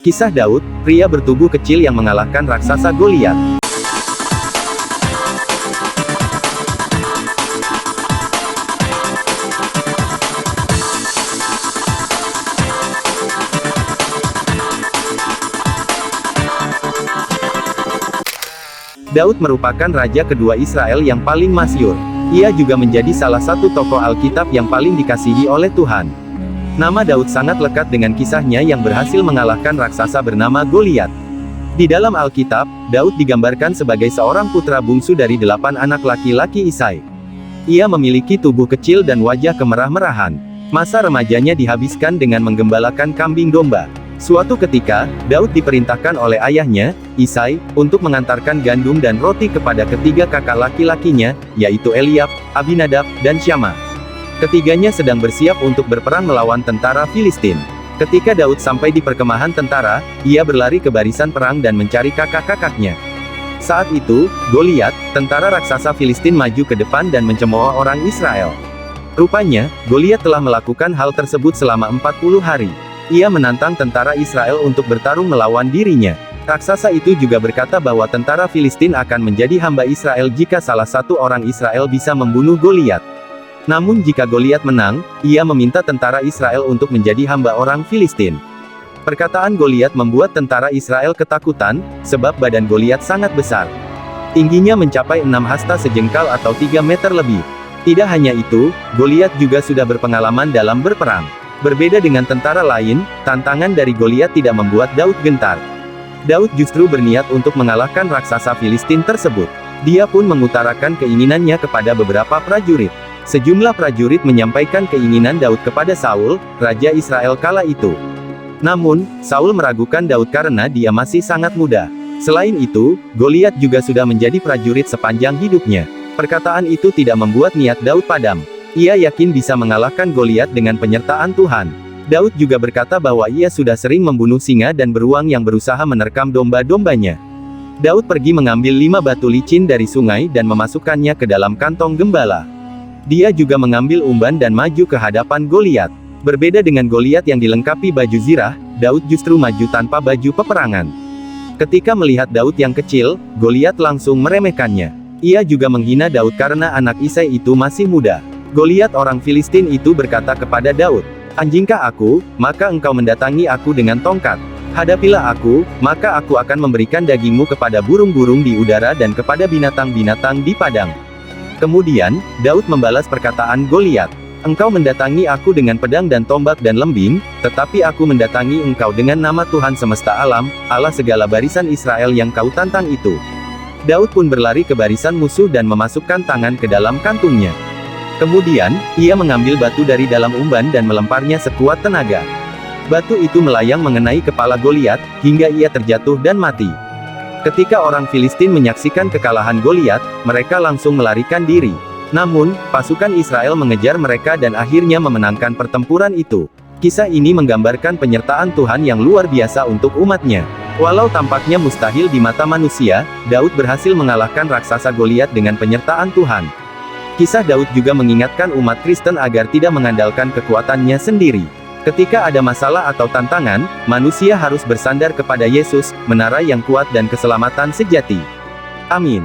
Kisah Daud, pria bertubuh kecil yang mengalahkan raksasa Goliat. Daud merupakan raja kedua Israel yang paling masyhur. Ia juga menjadi salah satu tokoh Alkitab yang paling dikasihi oleh Tuhan. Nama Daud sangat lekat dengan kisahnya yang berhasil mengalahkan raksasa bernama Goliat. Di dalam Alkitab, Daud digambarkan sebagai seorang putra bungsu dari 8 anak laki-laki Isai. Ia memiliki tubuh kecil dan wajah kemerah-merahan. Masa remajanya dihabiskan dengan menggembalakan kambing domba. Suatu ketika, Daud diperintahkan oleh ayahnya, Isai, untuk mengantarkan gandum dan roti kepada ketiga kakak laki-lakinya, yaitu Eliab, Abinadab, dan Syama. Ketiganya sedang bersiap untuk berperang melawan tentara Filistin. Ketika Daud sampai di perkemahan tentara, ia berlari ke barisan perang dan mencari kakak-kakaknya. Saat itu, Goliat, tentara raksasa Filistin maju ke depan dan mencemooh orang Israel. Rupanya, Goliat telah melakukan hal tersebut selama 40 hari. Ia menantang tentara Israel untuk bertarung melawan dirinya. Raksasa itu juga berkata bahwa tentara Filistin akan menjadi hamba Israel jika salah satu orang Israel bisa membunuh Goliat. Namun jika Goliat menang, ia meminta tentara Israel untuk menjadi hamba orang Filistin. Perkataan Goliat membuat tentara Israel ketakutan, sebab badan Goliat sangat besar. Tingginya mencapai 6 hasta sejengkal atau 3 meter lebih. Tidak hanya itu, Goliat juga sudah berpengalaman dalam berperang. Berbeda dengan tentara lain, tantangan dari Goliat tidak membuat Daud gentar. Daud justru berniat untuk mengalahkan raksasa Filistin tersebut. Dia pun mengutarakan keinginannya kepada beberapa prajurit. Sejumlah prajurit menyampaikan keinginan Daud kepada Saul, raja Israel kala itu. Namun, Saul meragukan Daud karena dia masih sangat muda. Selain itu, Goliat juga sudah menjadi prajurit sepanjang hidupnya. Perkataan itu tidak membuat niat Daud padam. Ia yakin bisa mengalahkan Goliat dengan penyertaan Tuhan. Daud juga berkata bahwa ia sudah sering membunuh singa dan beruang yang berusaha menerkam domba-dombanya. Daud pergi mengambil 5 batu licin dari sungai dan memasukkannya ke dalam kantong gembala. Dia juga mengambil umban dan maju ke hadapan Goliat. Berbeda dengan Goliat yang dilengkapi baju zirah, Daud justru maju tanpa baju peperangan. Ketika melihat Daud yang kecil, Goliat langsung meremehkannya. Ia juga menghina Daud karena anak Isai itu masih muda. Goliat orang Filistin itu berkata kepada Daud, "Anjingkah aku, maka engkau mendatangi aku dengan tongkat. Hadapilah aku, maka aku akan memberikan dagingmu kepada burung-burung di udara dan kepada binatang-binatang di padang." Kemudian, Daud membalas perkataan Goliat, "Engkau mendatangi aku dengan pedang dan tombak dan lembing, tetapi aku mendatangi engkau dengan nama Tuhan semesta alam, Allah segala barisan Israel yang kau tantang itu." Daud pun berlari ke barisan musuh dan memasukkan tangan ke dalam kantungnya. Kemudian, ia mengambil batu dari dalam umban dan melemparnya sekuat tenaga. Batu itu melayang mengenai kepala Goliat, hingga ia terjatuh dan mati. Ketika orang Filistin menyaksikan kekalahan Goliat, mereka langsung melarikan diri. Namun, pasukan Israel mengejar mereka dan akhirnya memenangkan pertempuran itu. Kisah ini menggambarkan penyertaan Tuhan yang luar biasa untuk umatnya. Walau tampaknya mustahil di mata manusia, Daud berhasil mengalahkan raksasa Goliat dengan penyertaan Tuhan. Kisah Daud juga mengingatkan umat Kristen agar tidak mengandalkan kekuatannya sendiri. Ketika ada masalah atau tantangan, manusia harus bersandar kepada Yesus, menara yang kuat dan keselamatan sejati. Amin.